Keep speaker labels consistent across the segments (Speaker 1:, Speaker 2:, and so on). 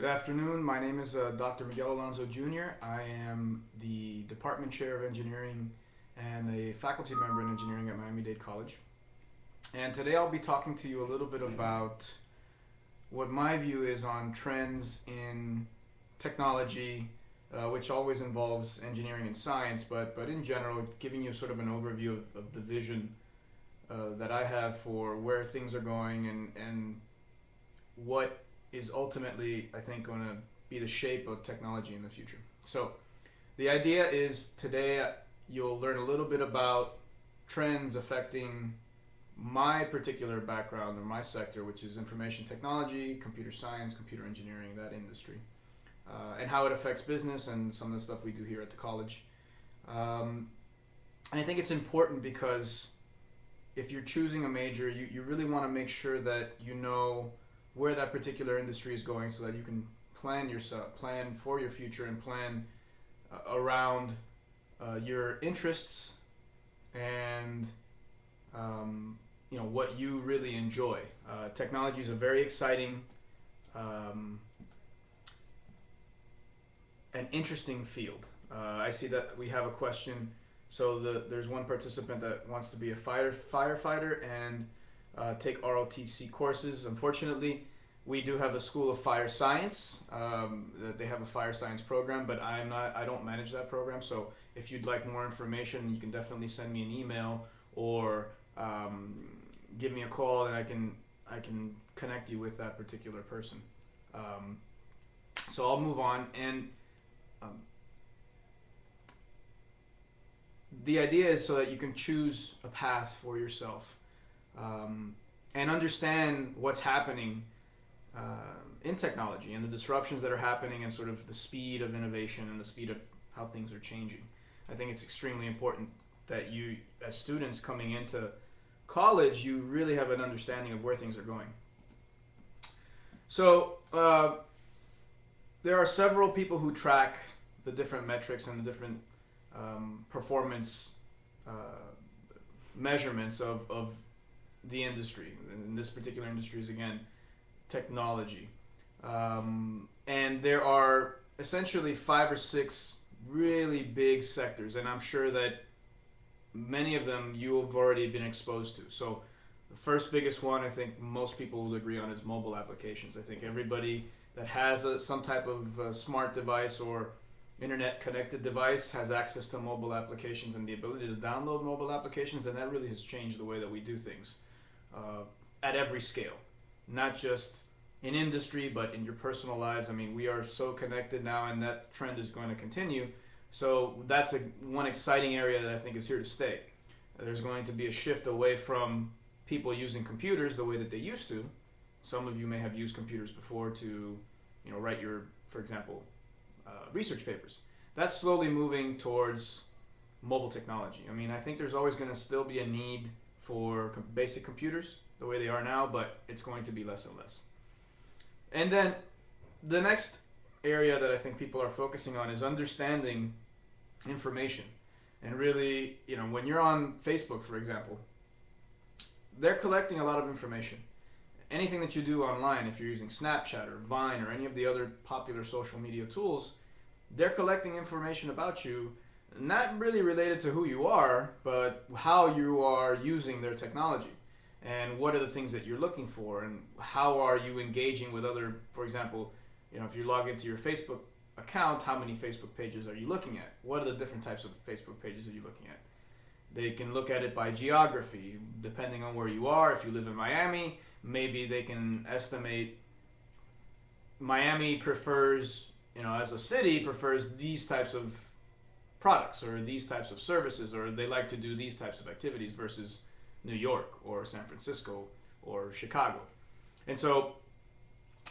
Speaker 1: afternoon. My name is Dr. Miguel Alonso Jr. I am the Department Chair of Engineering and a faculty member in engineering at Miami Dade College. And today I'll be talking to you a little bit about what my view is on trends in technology, which always involves engineering and science, but in general, giving you sort of an overview of the vision that I have for where things are going and what is ultimately, I think, going to be the shape of technology in the future. So the idea is today you'll learn a little bit about trends affecting my particular background or my sector, which is information technology, computer science, computer engineering, that industry, and how it affects business and some of the stuff we do here at the college. And I think it's important because if you're choosing a major, you really want to make sure that you know where that particular industry is going so that you can plan for your future and plan around your interests and what you really enjoy. Technology is a very exciting and interesting field. I see that we have a question. So there's one participant that wants to be a firefighter and take ROTC courses. Unfortunately, we do have a School of Fire Science. They have a fire science program, but I don't manage that program. So if you'd like more information, you can definitely send me an email or give me a call, and I can connect you with that particular person. So I'll move on, and the idea is so that you can choose a path for yourself and understand what's happening in technology and the disruptions that are happening and sort of the speed of innovation and the speed of how things are changing. I think it's extremely important that you, as students coming into college, you really have an understanding of where things are going. So there are several people who track the different metrics and the different performance measurements of the industry. And this particular industry is, again, technology. And there are essentially 5 or 6 really big sectors, and I'm sure that many of them you have already been exposed to. So the first biggest one, I think most people will agree on, is mobile applications. I think everybody that has some type of smart device or internet connected device has access to mobile applications and the ability to download mobile applications, and that really has changed the way that we do things at every scale, not just in industry but in your personal lives. I mean, we are so connected now, and that trend is going to continue. So that's one exciting area that I think is here to stay. There's going to be a shift away from people using computers the way that they used to. Some of you may have used computers before to write your, for example, research papers. That's slowly moving towards mobile technology. I mean, I think there's always going to still be a need for basic computers the way they are now, but it's going to be less and less. And then the next area that I think people are focusing on is understanding information. And really, when you're on Facebook, for example, they're collecting a lot of information. Anything that you do online, if you're using Snapchat or Vine or any of the other popular social media tools, they're collecting information about you, not really related to who you are, but how you are using their technology. And what are the things that you're looking for, and how are you engaging with other, for example, if you log into your Facebook account, how many Facebook pages are you looking at? What are the different types of Facebook pages are you looking at? They can look at it by geography, depending on where you are. If you live in Miami, maybe they can estimate Miami prefers, as a city, prefers these types of products or these types of services, or they like to do these types of activities versus New York or San Francisco or Chicago. And so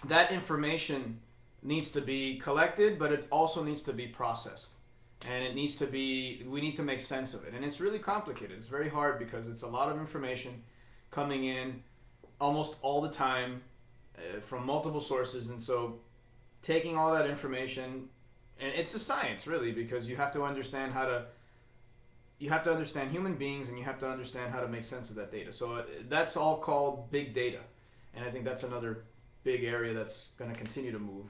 Speaker 1: that information needs to be collected, but it also needs to be processed. And we need to make sense of it. And it's really complicated. It's very hard because it's a lot of information coming in almost all the time from multiple sources. And so taking all that information, and it's a science really, because you have to understand human beings, and you have to understand how to make sense of that data. So that's all called big data. And I think that's another big area that's going to continue to move.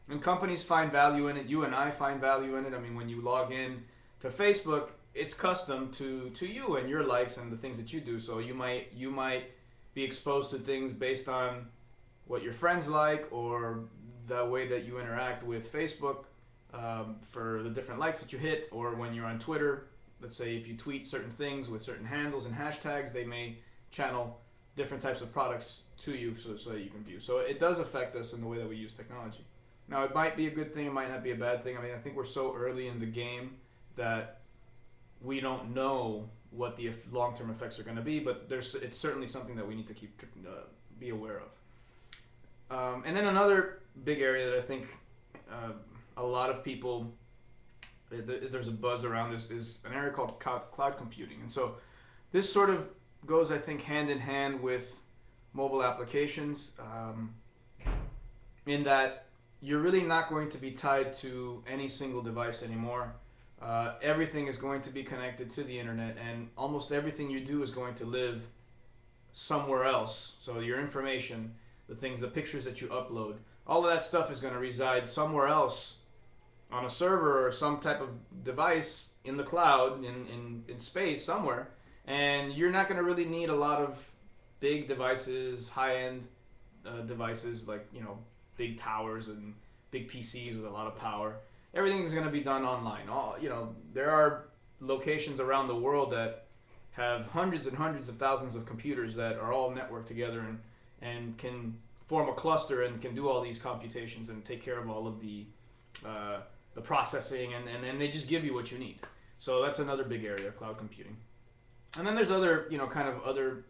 Speaker 1: And companies find value in it. You and I find value in it. I mean, when you log in to Facebook, it's custom to you and your likes and the things that you do. So you might be exposed to things based on what your friends like or the way that you interact with Facebook, for the different likes that you hit, or when you're on Twitter. Let's say if you tweet certain things with certain handles and hashtags, they may channel different types of products to you so that you can view. So it does affect us in the way that we use technology. Now, it might be a good thing, it might not be a bad thing. I mean, I think we're so early in the game that we don't know what the long-term effects are going to be, but it's certainly something that we need to be aware of. And then another big area that I think a lot of people, there's a buzz around is an area called cloud computing. And so this sort of goes, I think, hand in hand with mobile applications, in that you're really not going to be tied to any single device anymore. Everything is going to be connected to the internet, and almost everything you do is going to live somewhere else. So your information, the pictures that you upload, all of that stuff is going to reside somewhere else on a server or some type of device in the cloud, in space somewhere. And you're not going to really need a lot of big devices, high-end devices like, big towers and big PCs with a lot of power. Everything is going to be done online. There are locations around the world that have hundreds and hundreds of thousands of computers that are all networked together and can form a cluster and can do all these computations and take care of all of the processing, and then they just give you what you need. So that's another big area of cloud computing. And then there's other, kind of other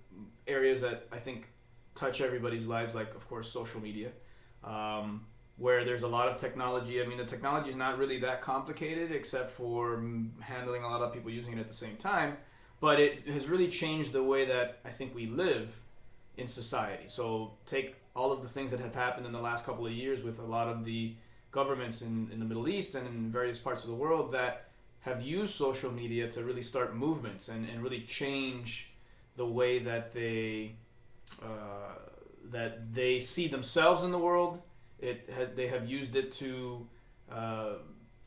Speaker 1: areas that I think touch everybody's lives, like, of course, social media, where there's a lot of technology. I mean, the technology is not really that complicated except for handling a lot of people using it at the same time, but it has really changed the way that I think we live in society. So take all of the things that have happened in the last couple of years with a lot of the governments in the Middle East and in various parts of the world that have used social media to really start movements and really change the way that they see themselves in the world. They have used it to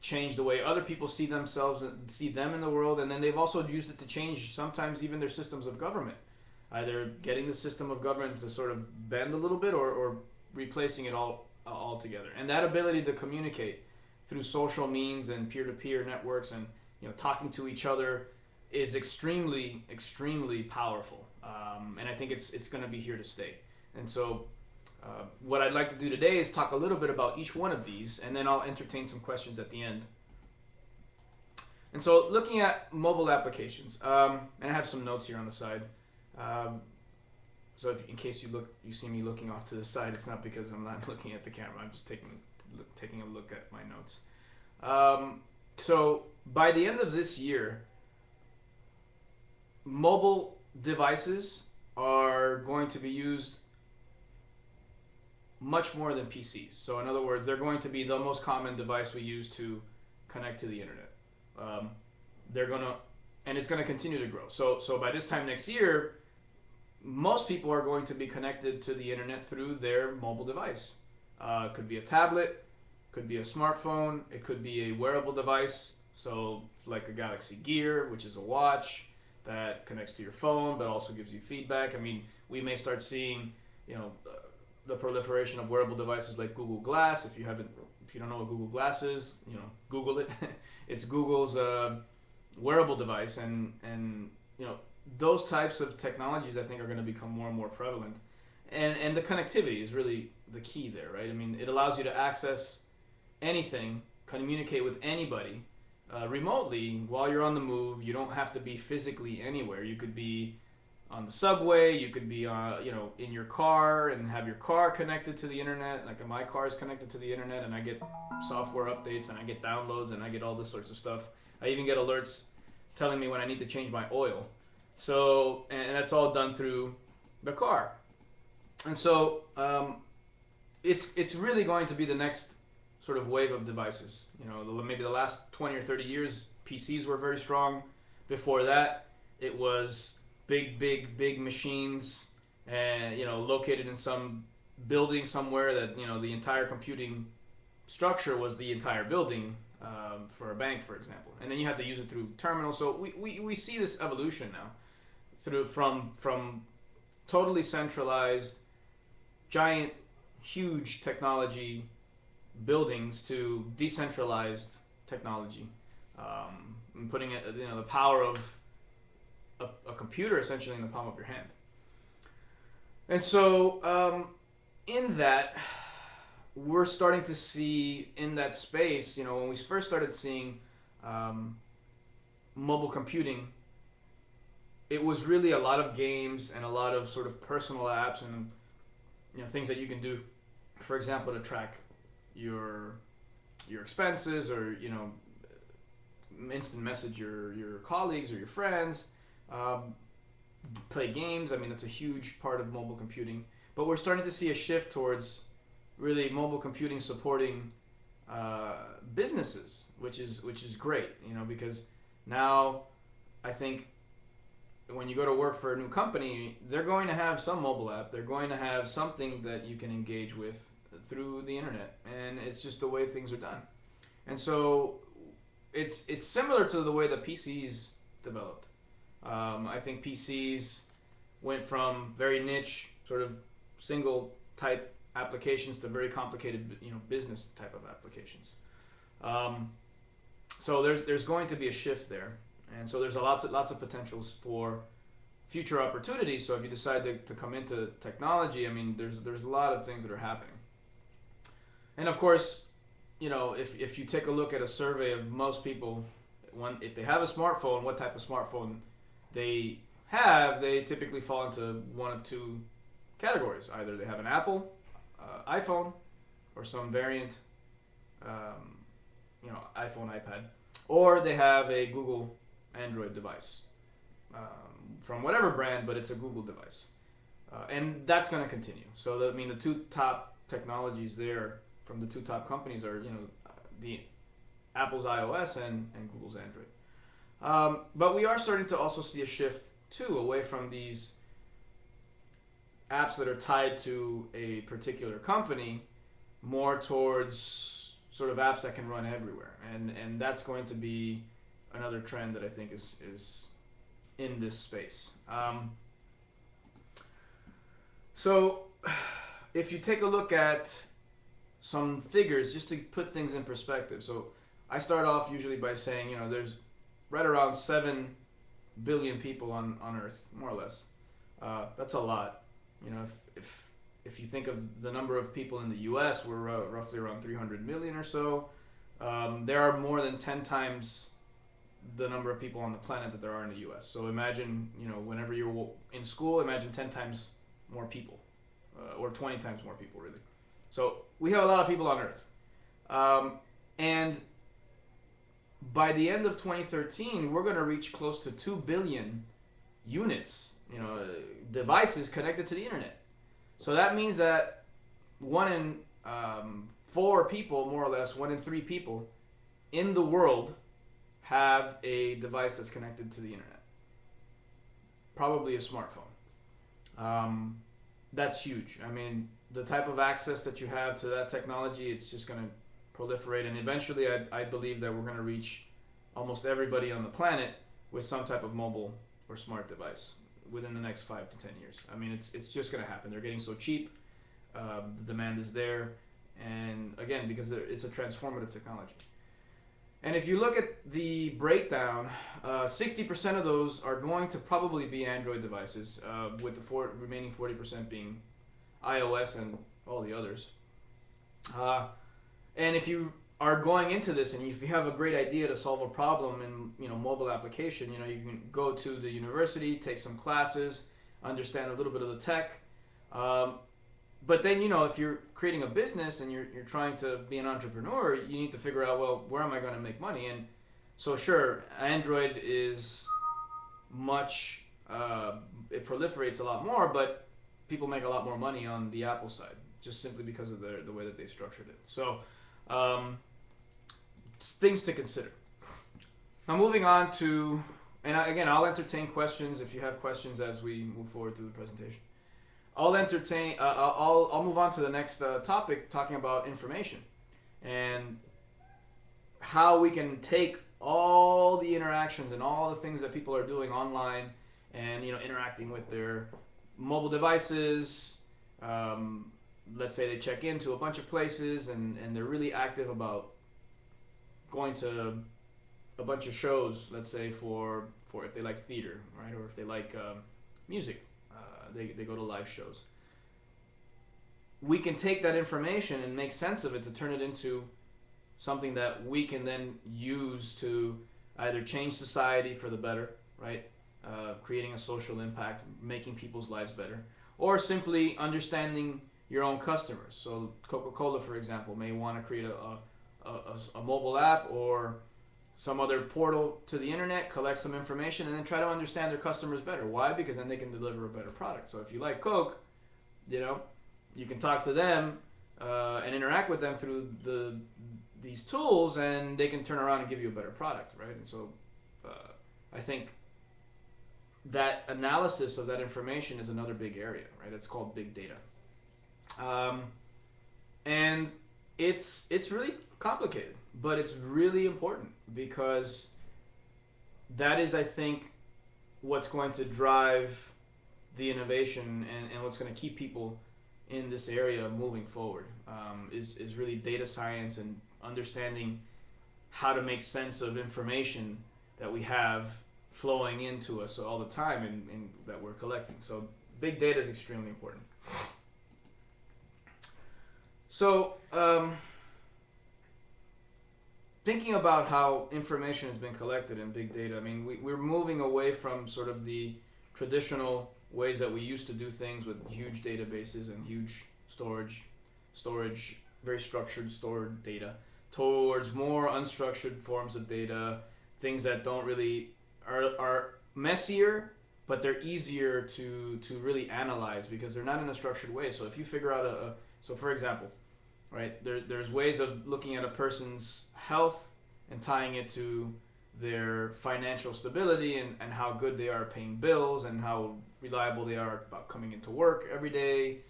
Speaker 1: change the way other people see themselves and see them in the world, and then they've also used it to change sometimes even their systems of government, either getting the system of government to sort of bend a little bit or replacing it all altogether. And that ability to communicate through social means and peer-to-peer networks and talking to each other is extremely, extremely powerful. And I think it's going to be here to stay. And so what I'd like to do today is talk a little bit about each one of these, and then I'll entertain some questions at the end. And so looking at mobile applications, and I have some notes here on the side. So in case you see me looking off to the side, it's not because I'm not looking at the camera. I'm just taking a look at my notes. So by the end of this year, mobile devices are going to be used much more than PCs. So in other words, they're going to be the most common device we use to connect to the internet. And it's going to continue to grow. So by this time next year, most people are going to be connected to the internet through their mobile device. It could be a tablet, could be a smartphone, it could be a wearable device, so like a Galaxy Gear, which is a watch that connects to your phone but also gives you feedback. I mean, we may start seeing, the proliferation of wearable devices like Google Glass. If you don't know what Google Glass is, Google it. It's Google's wearable device, and those types of technologies I think are going to become more and more prevalent. And the connectivity is really the key there, right? I mean, it allows you to access anything, communicate with anybody remotely while you're on the move. You don't have to be physically anywhere. You could be on the subway, you could be in your car and have your car connected to the internet. Like my car is connected to the internet, and I get software updates and I get downloads and I get all this sorts of stuff. I even get alerts telling me when I need to change my oil. So, and that's all done through the car. And so it's really going to be the next sort of wave of devices. Maybe the last 20 or 30 years, PCs were very strong. Before that, it was big machines, and located in some building somewhere that the entire computing structure was the entire building, for a bank, for example, and then you had to use it through terminals. So we see this evolution now through from totally centralized, giant, huge technology buildings to decentralized technology, and putting it, the power of a computer essentially in the palm of your hand. And so, in that, we're starting to see in that space, when we first started seeing mobile computing, it was really a lot of games and a lot of sort of personal apps and things that you can do, for example, to track your expenses, or instant message your colleagues or your friends, play games. I mean, that's a huge part of mobile computing. But we're starting to see a shift towards really mobile computing supporting businesses, which is great, because now I think when you go to work for a new company, they're going to have some mobile app. They're going to have something that you can engage with through the internet, and it's just the way things are done. And so it's similar to the way that PCs developed. I think PCs went from very niche, sort of single type applications to very complicated, business type of applications. So there's going to be a shift there, and so there's lots of potentials for future opportunities. So if you decide to come into technology, I mean, there's a lot of things that are happening. And of course, if you take a look at a survey of most people, if they have a smartphone, what type of smartphone they have, they typically fall into one of two categories. Either they have an Apple iPhone, or some variant, iPhone, iPad, or they have a Google Android device, from whatever brand, but it's a Google device, and that's going to continue. So the two top technologies there from the two top companies are the Apple's iOS and Google's Android. But we are starting to also see a shift too, away from these apps that are tied to a particular company, more towards sort of apps that can run everywhere, and that's going to be another trend that I think is in this space. So if you take a look at some figures, just to put things in perspective. So I start off usually by saying, there's right around 7 billion people on Earth, more or less. That's a lot. If you think of the number of people in the U.S., we're roughly around 300 million or so. There are more than 10 times the number of people on the planet that there are in the U.S. So imagine, whenever you're in school, imagine 10 times more people, or 20 times more people, really. So we have a lot of people on Earth. And by the end of 2013, we're going to reach close to 2 billion units, devices connected to the internet. So that means that 1 in 4 people, more or less, 1 in 3 people in the world have a device that's connected to the internet. Probably a smartphone. That's huge. I mean, the type of access that you have to that technology, it's just going to proliferate, and eventually I believe that we're going to reach almost everybody on the planet with some type of mobile or smart device within the next 5 to 10 years. I mean, it's just going to happen. They're getting so cheap. The demand is there, and again, because it's a transformative technology. And if you look at the breakdown, 60% of those are going to probably be Android devices, with the remaining 40% being iOS and all the others. And if you are going into this, and if you have a great idea to solve a problem in mobile application, you can go to the university, take some classes, understand a little bit of the tech. But then, if you're creating a business and you're trying to be an entrepreneur, you need to figure out, well, where am I going to make money? And so sure, Android is much, it proliferates a lot more, but people make a lot more money on the Apple side, just simply because of the way that they've structured it. So things to consider. Now moving on to, and again, I'll entertain questions if you have questions as we move forward through the presentation. I'll entertain. I'll move on to the next topic, talking about information and how we can take all the interactions and all the things that people are doing online, and interacting with their mobile devices. Um, let's say they check into a bunch of places, and they're really active about going to a bunch of shows. Let's say for if they like theater, right, or if they like music, they go to live shows. We can take that information and make sense of it to turn it into something that we can then use to either change society for the better, right? Creating a social impact, making people's lives better, or simply understanding your own customers. So Coca-Cola, for example, may want to create a mobile app or some other portal to the internet, collect some information, and then try to understand their customers better. Why? Because then they can deliver a better product. So if you like Coke, you can talk to them and interact with them through these tools, and they can turn around and give you a better product, right? And so I think that analysis of that information is another big area, right? It's called big data. And it's really complicated, but it's really important, because that is, I think, what's going to drive the innovation and what's going to keep people in this area moving forward, is really data science and understanding how to make sense of information that we have flowing into us all the time, and that we're collecting. So big data is extremely important. So thinking about how information has been collected in big data, I mean, we're moving away from sort of the traditional ways that we used to do things with huge databases and huge storage, very structured stored data, towards more unstructured forms of data, things that don't really are messier, but they're easier to really analyze because they're not in a structured way. So if you figure out so for example, right, there's ways of looking at a person's health and tying it to their financial stability and how good they are paying bills and how reliable they are about coming into work every day.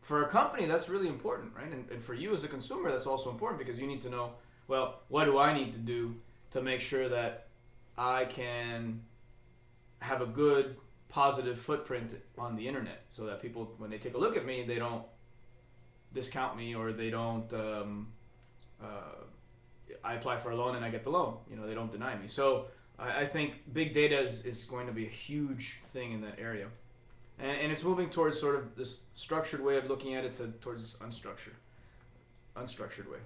Speaker 1: For a company, that's really important, right? And for you as a consumer, that's also important, because you need to know, well, what do I need to do to make sure that I can have a good, positive footprint on the internet, so that people, when they take a look at me, they don't discount me, or they don't I apply for a loan and I get the loan. They don't deny me. So I think big data is going to be a huge thing in that area. And it's moving towards sort of this structured way of looking at it towards this unstructured way.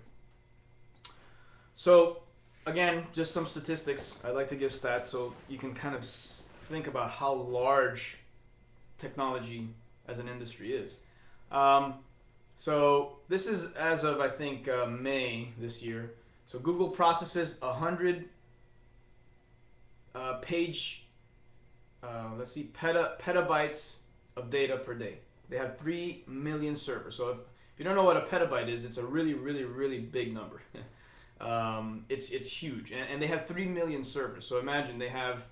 Speaker 1: So again, just some statistics. I like to give stats so you can kind of think about how large technology as an industry is. So this is as of, I think, May this year. So Google processes 100 petabytes of data per day. They have 3 million servers. So if you don't know what a petabyte is, it's a really, really, really big number. It's huge. And they have 3 million servers. So imagine they have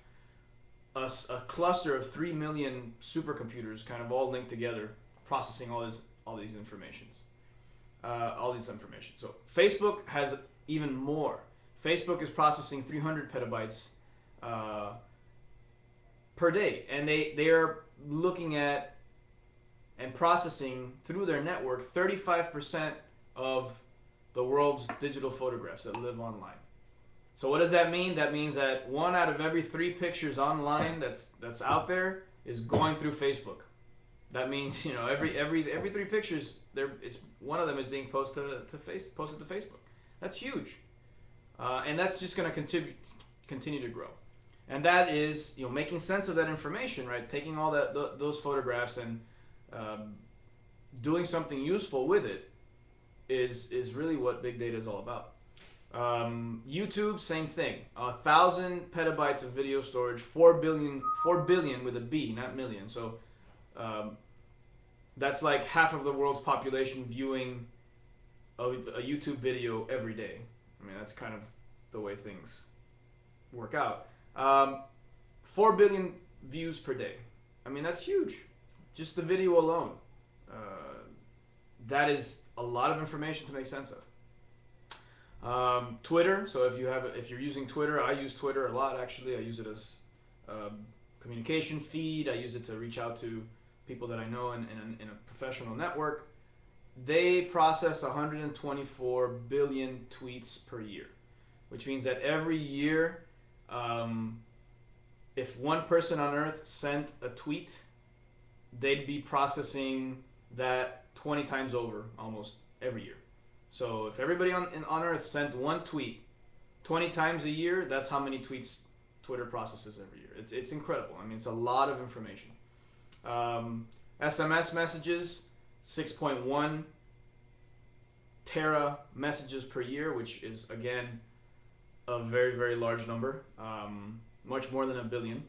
Speaker 1: a cluster of 3 million supercomputers kind of all linked together, processing all these information. So Facebook has even more. Facebook is processing 300 petabytes per day, and they are looking at and processing through their network 35% of the world's digital photographs that live online. So what does that mean? That means that 1 out of every 3 pictures online that's out there is going through Facebook. That means every 3 pictures it's one of them is being posted to Facebook. That's huge, and that's just going to continue to grow. And that is making sense of that information, right? Taking all those photographs and doing something useful with it is really what big data is all about. YouTube, same thing. 1,000 petabytes of video storage, 4 billion with a B, not million. So that's like half of the world's population viewing a YouTube video every day. I mean, that's kind of the way things work out. 4 billion views per day. I mean, that's huge. just the video alone. Uh, that is a lot of information to make sense of. Twitter. So if you're using Twitter, I use Twitter a lot. Actually, I use it as communication feed. I use it to reach out to people that I know in a professional network. They process 124 billion tweets per year, which means that every year, if one person on Earth sent a tweet, they'd be processing that 20 times over almost every year. So if everybody on Earth sent one tweet 20 times a year, that's how many tweets Twitter processes every year. It's incredible. I mean, it's a lot of information. SMS messages, 6.1 tera messages per year, which is, again, a very, very large number. Much more than a billion.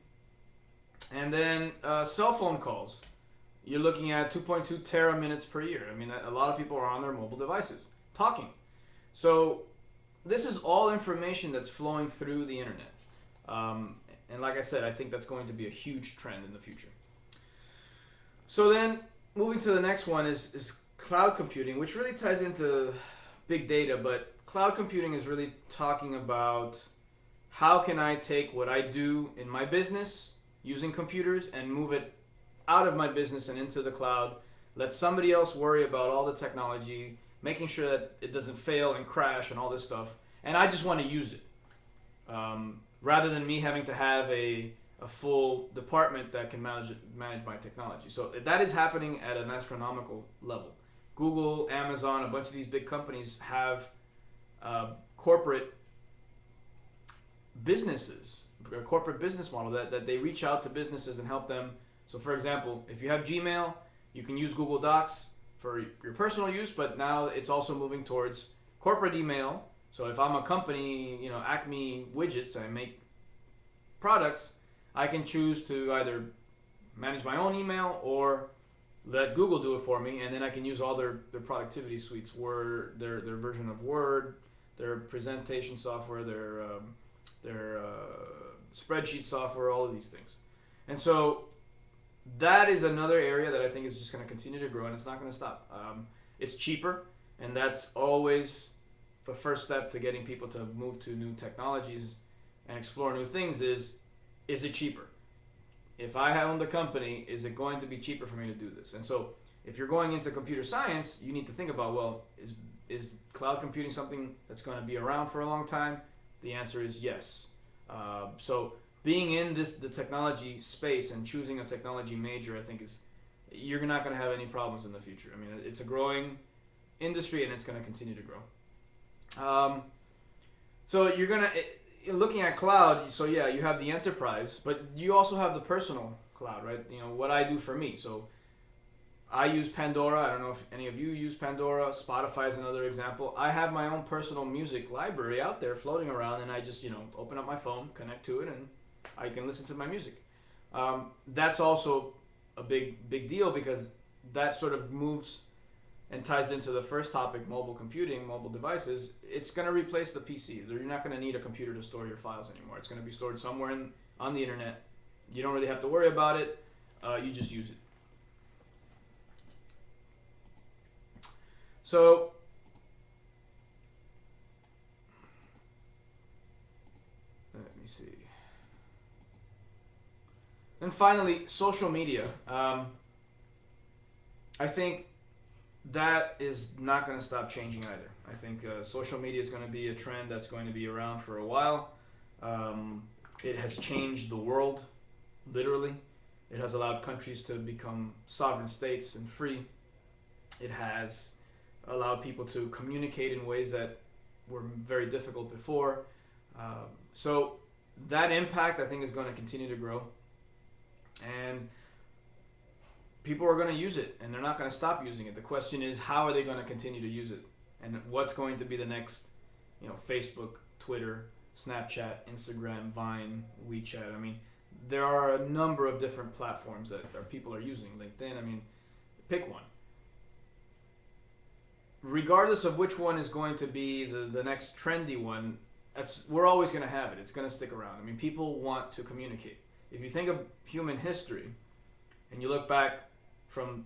Speaker 1: And then cell phone calls. You're looking at 2.2 tera minutes per year. I mean, a lot of people are on their mobile devices talking. So this is all information that's flowing through the internet. And like I said, I think that's going to be a huge trend in the future. So then moving to the next one is cloud computing, which really ties into big data, but cloud computing is really talking about how can I take what I do in my business using computers and move it out of my business and into the cloud, let somebody else worry about all the technology, making sure that it doesn't fail and crash and all this stuff, and I just want to use it. Rather than me having to have a full department that can manage my technology. So that is happening at an astronomical level. Google, Amazon, a bunch of these big companies have corporate businesses, a corporate business model that they reach out to businesses and help them. So for example, if you have Gmail, you can use Google Docs for your personal use, but now it's also moving towards corporate email. So if I'm a company, Acme Widgets, I make products, I can choose to either manage my own email or let Google do it for me, and then I can use all their productivity suites, Word, their version of Word, their presentation software, their spreadsheet software, all of these things. And so that is another area that I think is just going to continue to grow, and it's not going to stop. It's cheaper, and that's always the first step to getting people to move to new technologies and explore new things is it cheaper? If I own the company, is it going to be cheaper for me to do this? And so if you're going into computer science, you need to think about, well, is cloud computing something that's going to be around for a long time? The answer is yes. So being in the technology space and choosing a technology major, I think you're not going to have any problems in the future. I mean, it's a growing industry and it's going to continue to grow. So looking at cloud, so yeah, you have the enterprise, but you also have the personal cloud, right? What I do for me. So I use Pandora. I don't know if any of you use Pandora. Spotify is another example. I have my own personal music library out there floating around, and I just, open up my phone, connect to it, and I can listen to my music. That's also a big deal because that sort of moves and ties into the first topic, mobile computing, mobile devices. It's going to replace the PC. You're not going to need a computer to store your files anymore. It's going to be stored somewhere on the internet. You don't really have to worry about it. You just use it. So let me see. And finally, social media. I think that is not going to stop changing either. I think social media is going to be a trend that's going to be around for a while. It has changed the world, literally. It has allowed countries to become sovereign states and free. It has allowed people to communicate in ways that were very difficult before. So that impact, I think, is going to continue to grow. And people are going to use it, and they're not going to stop using it. The question is, how are they going to continue to use it? And what's going to be the next, Facebook, Twitter, Snapchat, Instagram, Vine, WeChat? I mean, there are a number of different platforms that people are using. LinkedIn, I mean, pick one. Regardless of which one is going to be the next trendy one, we're always going to have it. It's going to stick around. I mean, people want to communicate. If you think of human history, and you look back from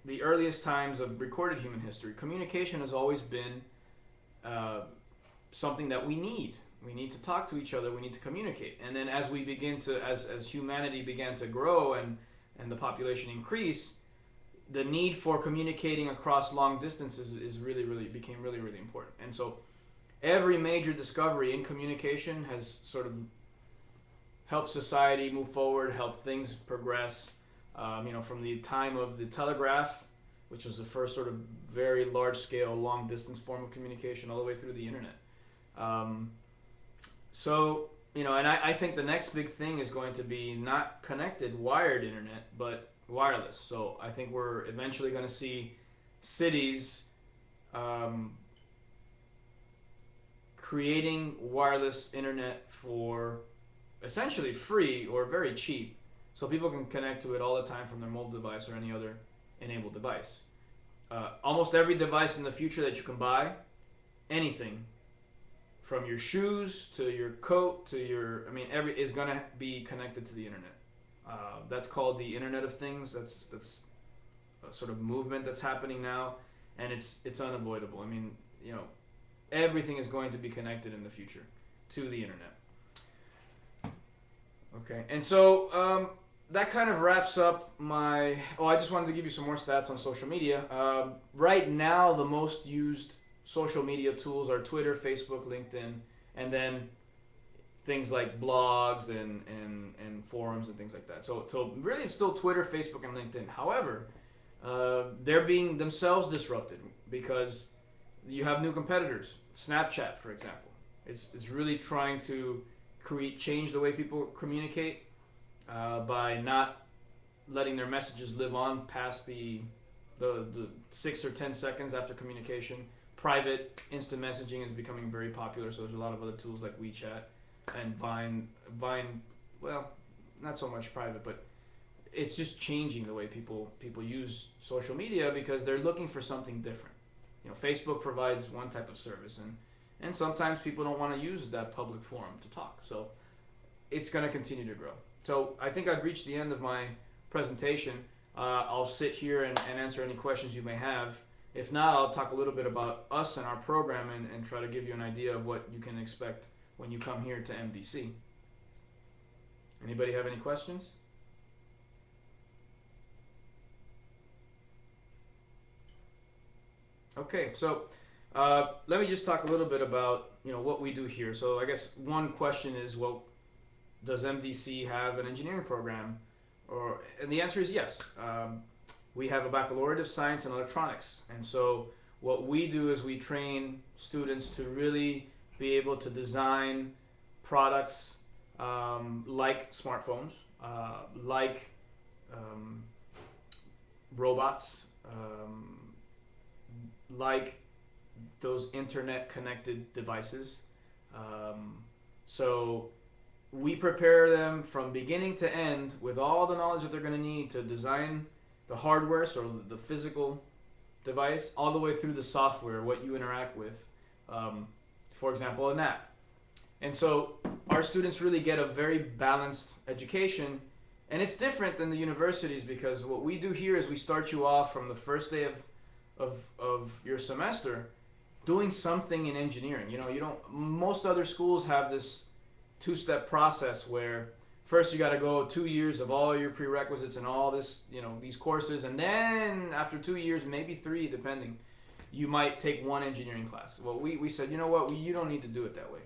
Speaker 1: the earliest times of recorded human history, communication has always been uh, something that we need. We need to talk to each other. We need to communicate. And then as we begin to, as humanity began to grow and the population increase, the need for communicating across long distances is really, really became really, really important. And so every major discovery in communication has sort of helped society move forward, helped things progress. From the time of the telegraph, which was the first sort of very large-scale, long-distance form of communication, all the way through the internet. And I think the next big thing is going to be not connected, wired internet, but wireless. So I think we're eventually going to see cities creating wireless internet for essentially free or very cheap, so people can connect to it all the time from their mobile device or any other enabled device. Almost every device in the future that you can buy, anything, from your shoes to your coat to every is going to be connected to the internet. That's called the Internet of Things. That's a sort of movement that's happening now, and it's unavoidable. Everything is going to be connected in the future to the internet. Okay, and so that kind of wraps up my. Oh, I just wanted to give you some more stats on social media. Right now, the most used social media tools are Twitter, Facebook, LinkedIn, and then things like blogs and forums and things like that. So really, it's still Twitter, Facebook, and LinkedIn. However, they're being themselves disrupted because you have new competitors. Snapchat, for example, is really trying to change the way people communicate by not letting their messages live on past the 6 or 10 seconds after communication. Private instant messaging is becoming very popular, so there's a lot of other tools like WeChat and Vine. Well, not so much private, but it's just changing the way people use social media because they're looking for something different. Facebook provides one type of service, and sometimes people don't want to use that public forum to talk. So it's going to continue to grow. So I think I've reached the end of my presentation. I'll sit here and answer any questions you may have. If not, I'll talk a little bit about us and our program and try to give you an idea of what you can expect when you come here to MDC. Anybody have any questions? Okay, so let me just talk a little bit about what we do here. So I guess one question is, well, does MDC have an engineering program? And the answer is yes. We have a baccalaureate of science and electronics, and so what we do is we train students to really be able to design products like smartphones, like robots, like those internet connected devices. So we prepare them from beginning to end with all the knowledge that they're going to need to design the hardware, so the physical device, all the way through the software, what you interact with, for example, an app. And so our students really get a very balanced education, and it's different than the universities because what we do here is we start you off from the first day of your semester doing something in engineering. Most other schools have this two-step process where first you got to go 2 years of all your prerequisites and all this, these courses, and then after 2 years, maybe 3, depending, you might take one engineering class. Well, we said, you know what, you don't need to do it that way.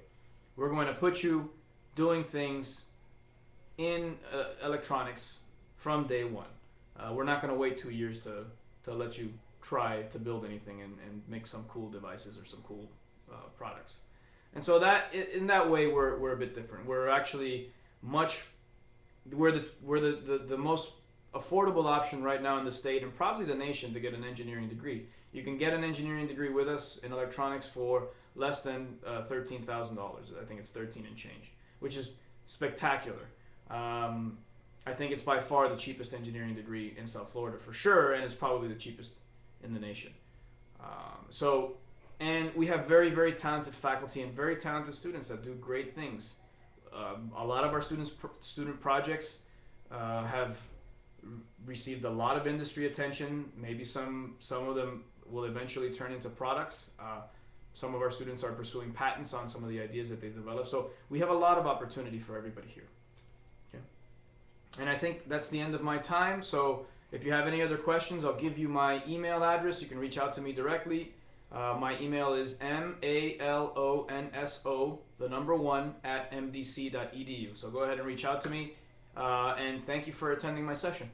Speaker 1: We're going to put you doing things in electronics from day one. We're not going to wait 2 years to let you try to build anything and make some cool devices or some cool products. And so that in that way we're a bit different. We're actually we're the most affordable option right now in the state and probably the nation to get an engineering degree. You can get an engineering degree with us in electronics for less than $13,000. I think it's 13 and change, which is spectacular. I think it's by far the cheapest engineering degree in South Florida for sure, and it's probably the cheapest in the nation. And we have very, very talented faculty and very talented students that do great things. A lot of our student projects have received a lot of industry attention. Maybe some of them will eventually turn into products. Some of our students are pursuing patents on some of the ideas that they've developed. So we have a lot of opportunity for everybody here. Okay. And I think that's the end of my time. So if you have any other questions, I'll give you my email address. You can reach out to me directly. My email is malonso1 @mdc.edu. So go ahead and reach out to me. And thank you for attending my session.